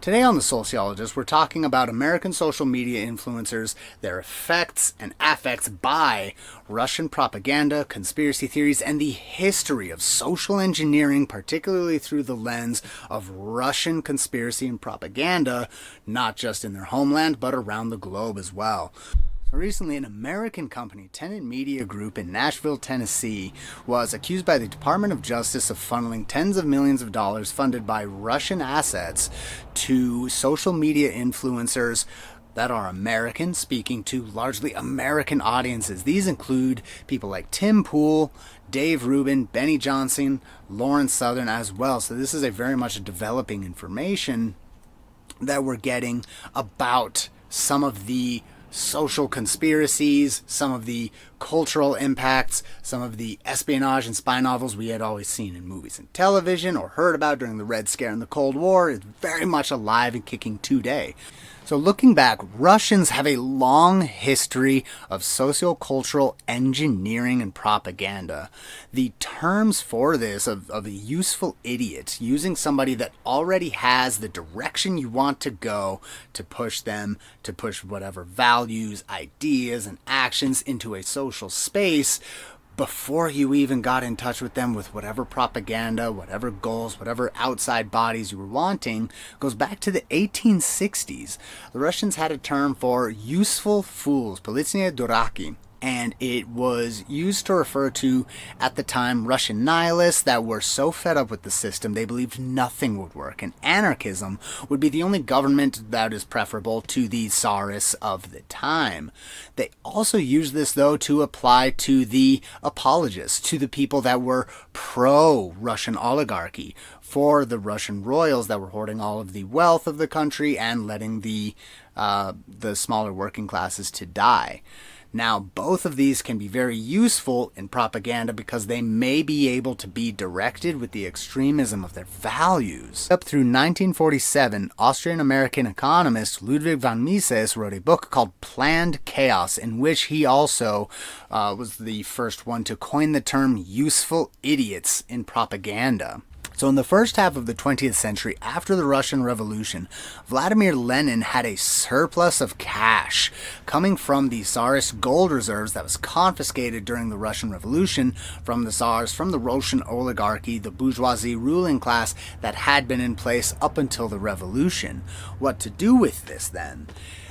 Today on The Sociologist, we're talking about American social media influencers, their effects and affects by Russian propaganda, conspiracy theories, and the history of social engineering, particularly through the lens of Russian conspiracy and propaganda, not just in their homeland, but around the globe as well. So recently, an American company, Tenet Media Group in Nashville, Tennessee, was accused by the Department of Justice of funneling tens of millions of dollars funded by Russian assets to social media influencers that are American, speaking to largely American audiences. These include people like Tim Pool, Dave Rubin, Benny Johnson, Lauren Southern as well. So this is a very much developing information that we're getting about some of the social conspiracies, some of the cultural impacts, some of the espionage and spy novels we had always seen in movies and television or heard about during the Red Scare and the Cold War is very much alive and kicking today. So looking back, Russians have a long history of sociocultural engineering and propaganda. The terms for this of a useful idiot, using somebody that already has the direction you want to go to push them, to push whatever values, ideas, and actions into a social space, before you even got in touch with them with whatever propaganda, whatever goals, whatever outside bodies you were wanting, goes back to the 1860s. The Russians had a term for useful fools, politsnie duraki, and it was used to refer to, at the time, Russian nihilists that were so fed up with the system they believed nothing would work, and anarchism would be the only government that is preferable to the czarists of the time. They also used this, though, to apply to the apologists, to the people that were pro-Russian oligarchy, for the Russian royals that were hoarding all of the wealth of the country and letting the smaller working classes to die. Now, both of these can be very useful in propaganda because they may be able to be directed with the extremism of their values. Up through 1947, Austrian-American economist Ludwig von Mises wrote a book called Planned Chaos, in which he also was the first one to coin the term useful idiots in propaganda. So in the first half of the 20th century, after the Russian Revolution, Vladimir Lenin had a surplus of cash coming from the Tsarist gold reserves that was confiscated during the Russian Revolution from the Tsars, from the Russian oligarchy, the bourgeoisie ruling class that had been in place up until the Revolution. What to do with this then?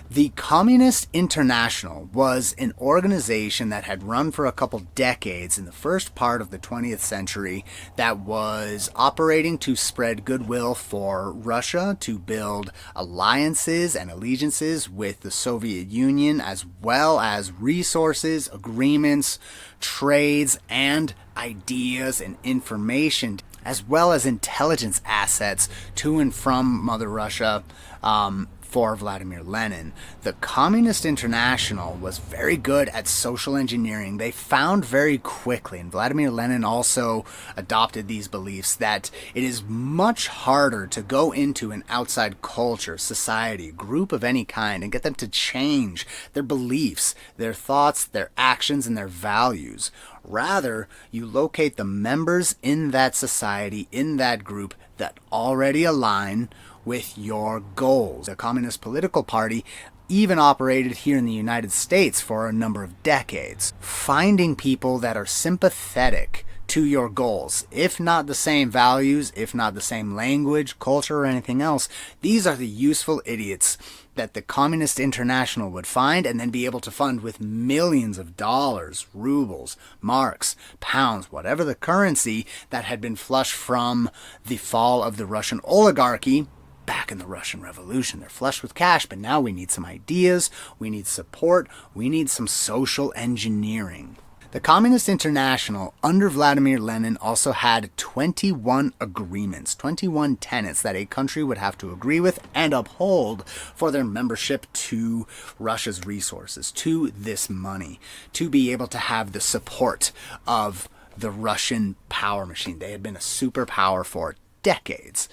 The Communist International was an organization that had run for a couple decades in the first part of the 20th century that was operating to spread goodwill for Russia, to build alliances and allegiances with the Soviet Union, as well as resources, agreements, trades, and ideas and information, as well as intelligence assets to and from Mother Russia, for Vladimir Lenin. The Communist International was very good at social engineering. They found very quickly, and Vladimir Lenin also adopted these beliefs, that it is much harder to go into an outside culture, society, group of any kind, and get them to change their beliefs, their thoughts, their actions, and their values. Rather, you locate the members in that society, in that group, that already align with your goals. The Communist Political Party even operated here in the United States for a number of decades, finding people that are sympathetic to your goals. If not the same values, if not the same language, culture, or anything else, these are the useful idiots that the Communist International would find and then be able to fund with millions of dollars, rubles, marks, pounds, whatever the currency that had been flushed from the fall of the Russian oligarchy back in the Russian Revolution. They're flush with cash, but now we need some ideas, we need support, we need some social engineering. The Communist International, under Vladimir Lenin, also had 21 agreements, 21 tenets that a country would have to agree with and uphold for their membership to Russia's resources, to this money, to be able to have the support of the Russian power machine. They had been a superpower for decades.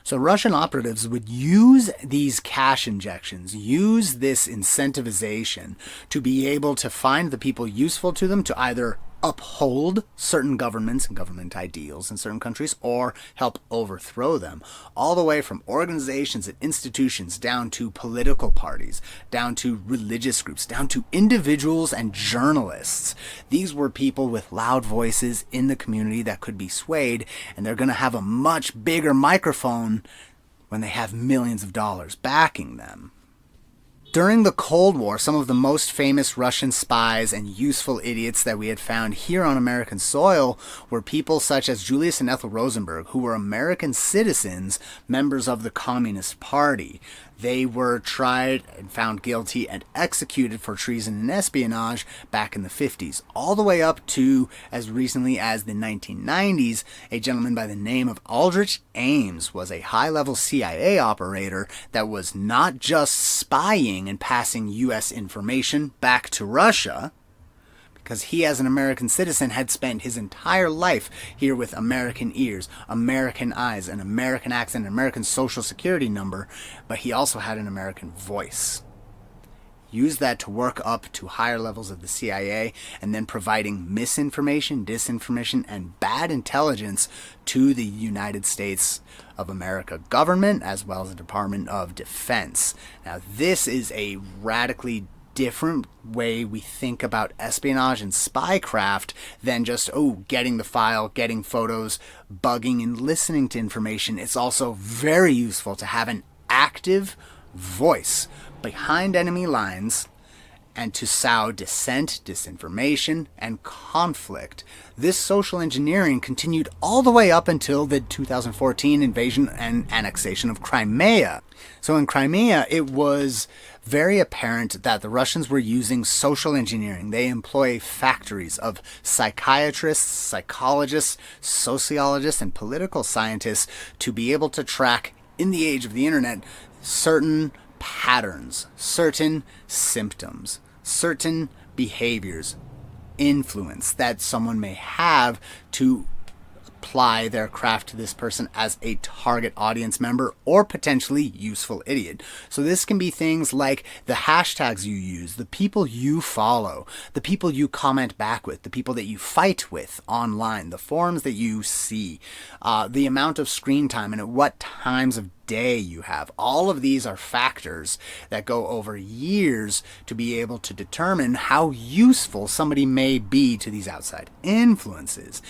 So Russian operatives would use these cash injections, use this incentivization to be able to find the people useful to them to either uphold certain governments and government ideals in certain countries or help overthrow them, all the way from organizations and institutions down to political parties, down to religious groups, down to individuals and journalists. These were people with loud voices in the community that could be swayed, and they're going to have a much bigger microphone when they have millions of dollars backing them. During the Cold War, some of the most famous Russian spies and useful idiots that we had found here on American soil were people such as Julius and Ethel Rosenberg, who were American citizens, members of the Communist Party. They were tried and found guilty and executed for treason and espionage back in the 50s, all the way up to as recently as the 1990s. A gentleman by the name of Aldrich Ames was a high-level CIA operator that was not just spying and passing U.S. information back to Russia, because he, as an American citizen, had spent his entire life here with American ears, American eyes, an American accent, an American social security number, but he also had an American voice. Use that to work up to higher levels of the CIA, and then providing misinformation, disinformation, and bad intelligence to the United States of America government, as well as the Department of Defense. Now, this is a radically different way we think about espionage and spycraft than just, getting the file, getting photos, bugging, and listening to information. It's also very useful to have an active voice behind enemy lines and to sow dissent, disinformation, and conflict. This social engineering continued all the way up until the 2014 invasion and annexation of Crimea. So in Crimea, it was very apparent that the Russians were using social engineering. They employ factories of psychiatrists, psychologists, sociologists, and political scientists to be able to track, in the age of the internet, certain patterns, certain symptoms, certain behaviors, influence that someone may have to apply their craft to this person as a target audience member or potentially useful idiot. So this can be things like the hashtags you use, the people you follow, the people you comment back with, the people that you fight with online, the forums that you see, the amount of screen time and at what times of day you have. All of these are factors that go over years to be able to determine how useful somebody may be to these outside influences.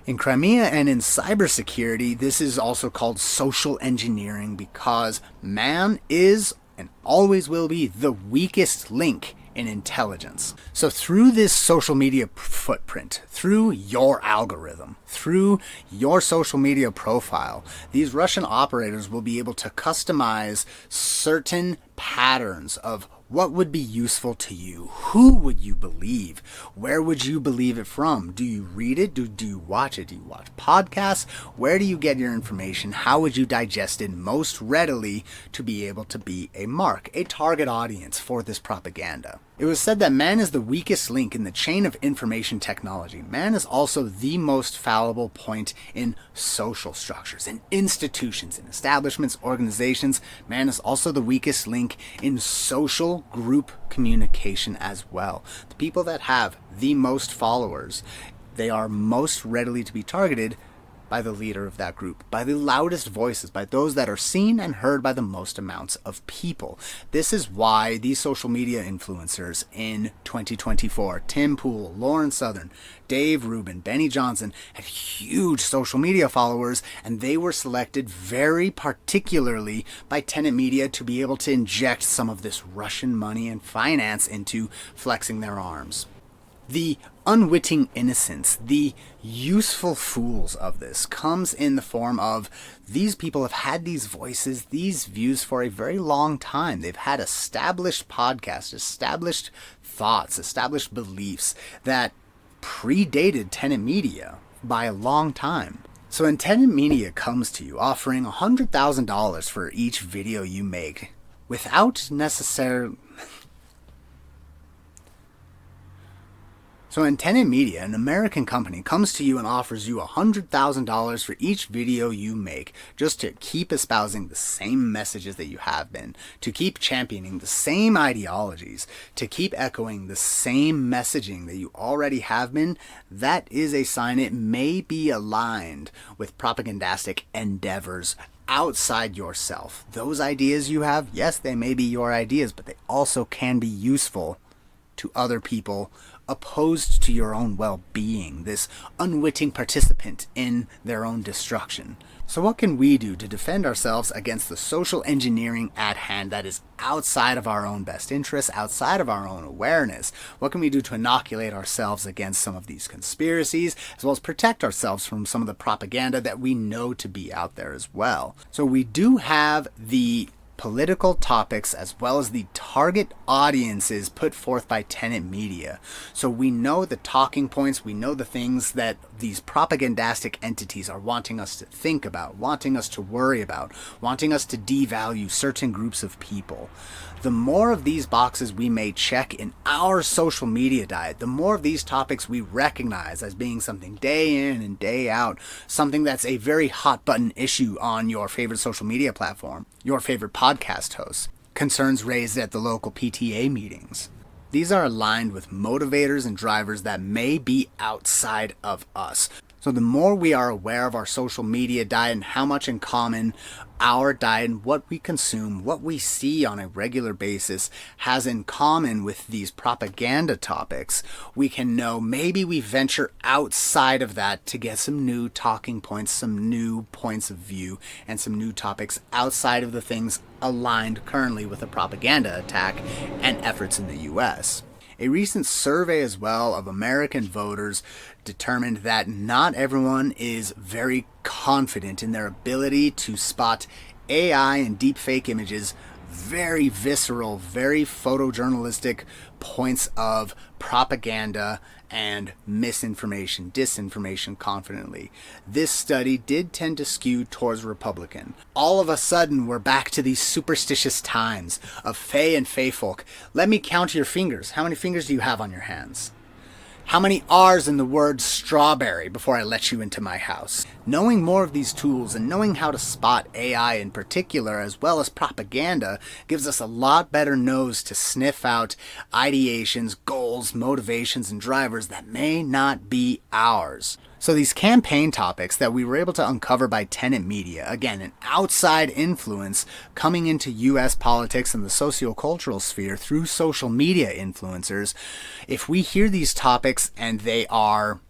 In Crimea and in cybersecurity, this is also called social engineering because man is and always will be the weakest link in intelligence. So through this social media footprint, through your algorithm, through your social media profile, these Russian operators will be able to customize certain patterns of what would be useful to you? Who would you believe? Where would you believe it from? Do you read it? Do you watch it? Do you watch podcasts? Where do you get your information? How would you digest it most readily to be able to be a mark, a target audience for this propaganda? It was said that man is the weakest link in the chain of information technology. Man is also the most fallible point in social structures, in institutions, in establishments, organizations. Man is also the weakest link in social group communication as well. The people that have the most followers, they are most readily to be targeted by the leader of that group, by the loudest voices, by those that are seen and heard by the most amounts of people. This is why these social media influencers in 2024, Tim Pool, Lauren Southern, Dave Rubin, Benny Johnson, had huge social media followers, and they were selected very particularly by Tenet Media to be able to inject some of this Russian money and finance into flexing their arms. The unwitting innocence, the useful fools of this comes in the form of these people have had these voices, these views for a very long time. They've had established podcasts, established thoughts, established beliefs that predated Tenet Media by a long time. So when Tenet Media comes to you offering $100,000 for each video you make without necessarily... So in Tenet Media, an American company comes to you and offers you $100,000 for each video you make, just to keep espousing the same messages that you have been, to keep championing the same ideologies, to keep echoing the same messaging that you already have been. That is a sign it may be aligned with propagandastic endeavors outside yourself. Those ideas you have, yes, they may be your ideas, but they also can be useful to other people opposed to your own well-being, this unwitting participant in their own destruction. So what can we do to defend ourselves against the social engineering at hand that is outside of our own best interests, outside of our own awareness? What can we do to inoculate ourselves against some of these conspiracies, as well as protect ourselves from some of the propaganda that we know to be out there as well? So we do have the political topics as well as the target audiences put forth by Tenet Media. So we know the talking points, we know the things that these propagandastic entities are wanting us to think about, wanting us to worry about, wanting us to devalue certain groups of people. The more of these boxes we may check in our social media diet, the more of these topics we recognize as being something day in and day out, something that's a very hot button issue on your favorite social media platform, your favorite podcast hosts, concerns raised at the local PTA meetings. These are aligned with motivators and drivers that may be outside of us. So the more we are aware of our social media diet and how much in common our diet and what we consume, what we see on a regular basis has in common with these propaganda topics, we can know maybe we venture outside of that to get some new talking points, some new points of view, and some new topics outside of the things aligned currently with the propaganda attack and efforts in the US. A recent survey as well of American voters determined that not everyone is very confident in their ability to spot AI and deepfake images, very visceral, very photojournalistic points of propaganda and misinformation, disinformation confidently. This study did tend to skew towards Republican. All of a sudden, we're back to these superstitious times of fae and fae folk. Let me count your fingers. How many fingers do you have on your hands? How many R's in the word strawberry before I let you into my house? Knowing more of these tools and knowing how to spot AI in particular as well as propaganda gives us a lot better nose to sniff out ideations, goals, motivations, and drivers that may not be ours. So these campaign topics that we were able to uncover by Tenet Media, again, an outside influence coming into U.S. politics and the sociocultural sphere through social media influencers, if we hear these topics and they are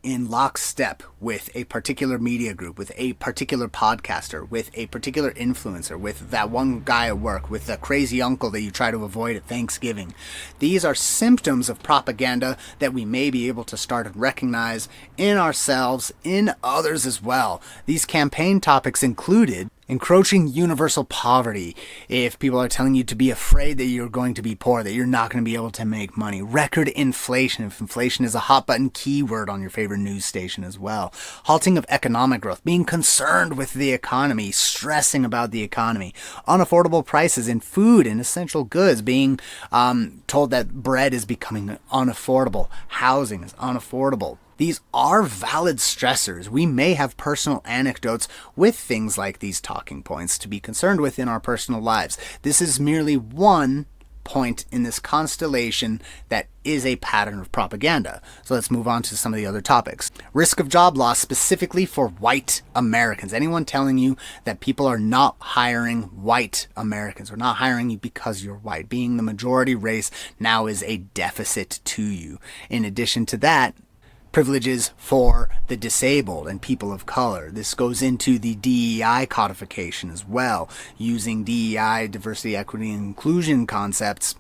in lockstep with a particular media group, with a particular podcaster, with a particular influencer, with that one guy at work, with the crazy uncle that you try to avoid at Thanksgiving. These are symptoms of propaganda that we may be able to start and recognize in ourselves, in others as well. These campaign topics included encroaching universal poverty. If people are telling you to be afraid that you're going to be poor, that you're not going to be able to make money. Record inflation, if inflation is a hot button keyword on your favorite news station as well. Halting of economic growth, being concerned with the economy, stressing about the economy. Unaffordable prices in food and essential goods, being told that bread is becoming unaffordable. Housing is unaffordable. These are valid stressors. We may have personal anecdotes with things like these talking points to be concerned with in our personal lives. This is merely one point in this constellation that is a pattern of propaganda. So let's move on to some of the other topics. Risk of job loss specifically for white Americans. Anyone telling you that people are not hiring white Americans or not hiring you because you're white, being the majority race now is a deficit to you. In addition to that, privileges for the disabled and people of color. This goes into the DEI codification as well, using DEI, diversity, equity, and inclusion concepts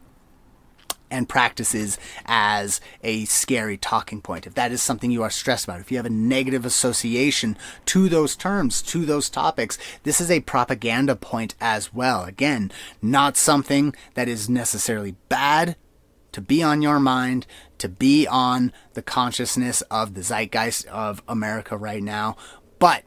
and practices as a scary talking point. If that is something you are stressed about, if you have a negative association to those terms, to those topics, this is a propaganda point as well. Again, not something that is necessarily bad to be on your mind, to be on the consciousness of the zeitgeist of America right now, but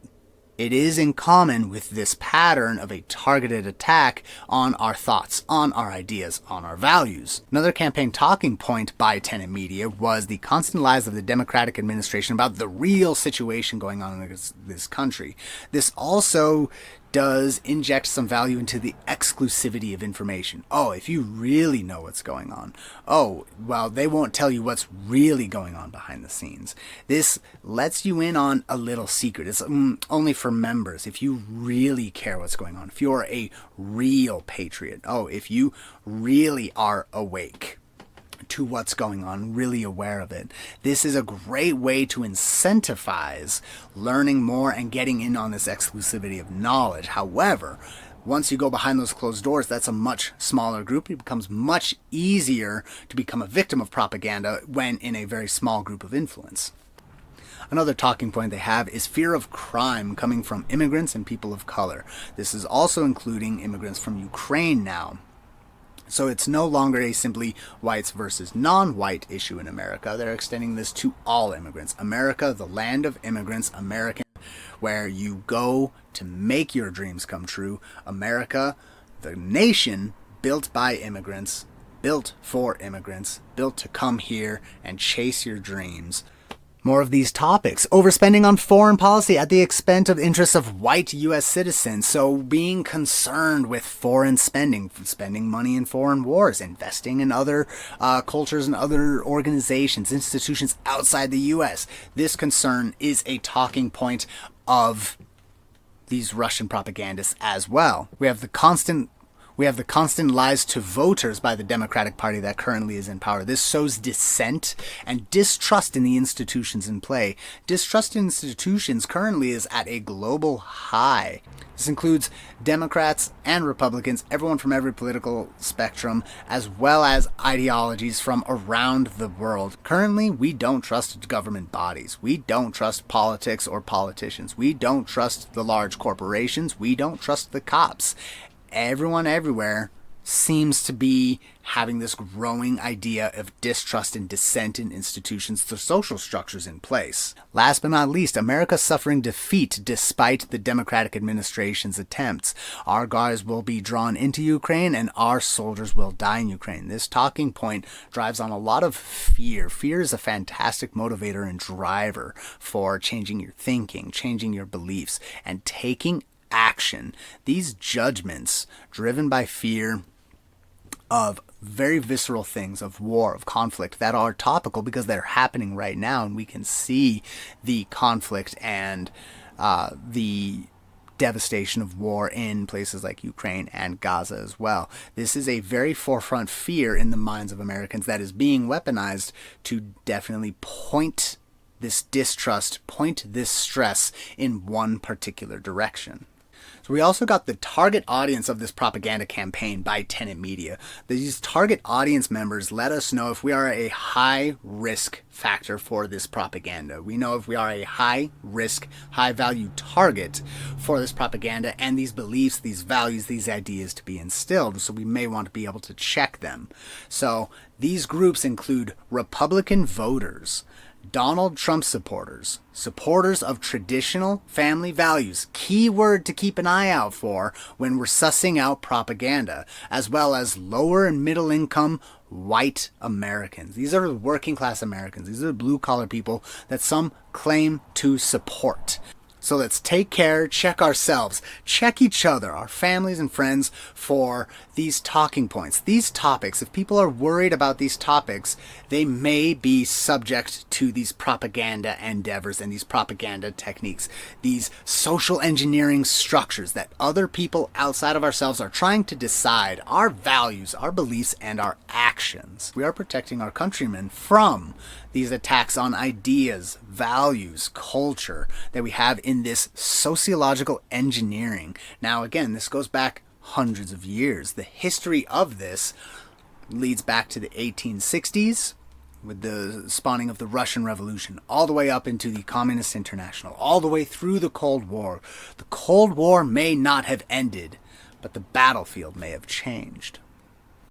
It is in common with this pattern of a targeted attack on our thoughts, on our ideas, on our values. Another campaign talking point by Tenet Media was the constant lies of the Democratic administration about the real situation going on in this country. This also does inject some value into the exclusivity of information. Oh, if you really know what's going on. Oh, well, they won't tell you what's really going on behind the scenes. This lets you in on a little secret. It's only for members. If you really care what's going on, if you're a real patriot, if you really are awake to what's going on, really aware of it. This is a great way to incentivize learning more and getting in on this exclusivity of knowledge. However, once you go behind those closed doors, that's a much smaller group. It becomes much easier to become a victim of propaganda when in a very small group of influence. Another talking point they have is fear of crime coming from immigrants and people of color. This is also including immigrants from Ukraine now. So it's no longer a simply whites versus non-white issue in America. They're extending this to all immigrants. America, the land of immigrants, American, where you go to make your dreams come true. America, the nation built by immigrants, built for immigrants, built to come here and chase your dreams. More of these topics. Overspending on foreign policy at the expense of interests of white U.S. citizens. So being concerned with foreign spending money in foreign wars, investing in other cultures and other organizations, institutions outside the U.S. This concern is a talking point of these Russian propagandists as well. We have the constant lies to voters by the Democratic Party that currently is in power. This sows dissent and distrust in the institutions in play. Distrust in institutions currently is at a global high. This includes Democrats and Republicans, everyone from every political spectrum, as well as ideologies from around the world. Currently, we don't trust government bodies. We don't trust politics or politicians. We don't trust the large corporations. We don't trust the cops. Everyone everywhere seems to be having this growing idea of distrust and dissent in institutions, the social structures in place. Last but not least, America suffering defeat despite the Democratic administration's attempts. Our guys will be drawn into Ukraine and our soldiers will die in Ukraine. This talking point drives on a lot of fear. Fear is a fantastic motivator and driver for changing your thinking, changing your beliefs, and taking action. These judgments driven by fear of very visceral things, of war, of conflict, that are topical because they're happening right now, and we can see the conflict and the devastation of war in places like Ukraine and Gaza as well. This is a very forefront fear in the minds of Americans that is being weaponized to definitely point this distrust, point this stress in one particular direction. So we also got the target audience of this propaganda campaign by Tenet Media. These target audience members let us know if we are a high risk factor for this propaganda. We know if we are a high risk, high value target for this propaganda and these beliefs, these values, these ideas to be instilled. So we may want to be able to check them. So these groups include Republican voters, Donald Trump supporters, supporters of traditional family values, key word to keep an eye out for when we're sussing out propaganda, as well as lower and middle income white Americans. These are working class Americans. These are blue collar people that some claim to support. So let's take care, check ourselves, check each other, our families and friends for these talking points, these topics. If people are worried about these topics, they may be subject to these propaganda endeavors and these propaganda techniques, these social engineering structures that other people outside of ourselves are trying to decide our values, our beliefs, and our actions. We are protecting our countrymen from these attacks on ideas, values, culture that we have in this sociological engineering. Now, again, this goes back hundreds of years. The history of this leads back to the 1860s with the spawning of the Russian Revolution, all the way up into the Communist International, all the way through the Cold War. The Cold War may not have ended, but the battlefield may have changed.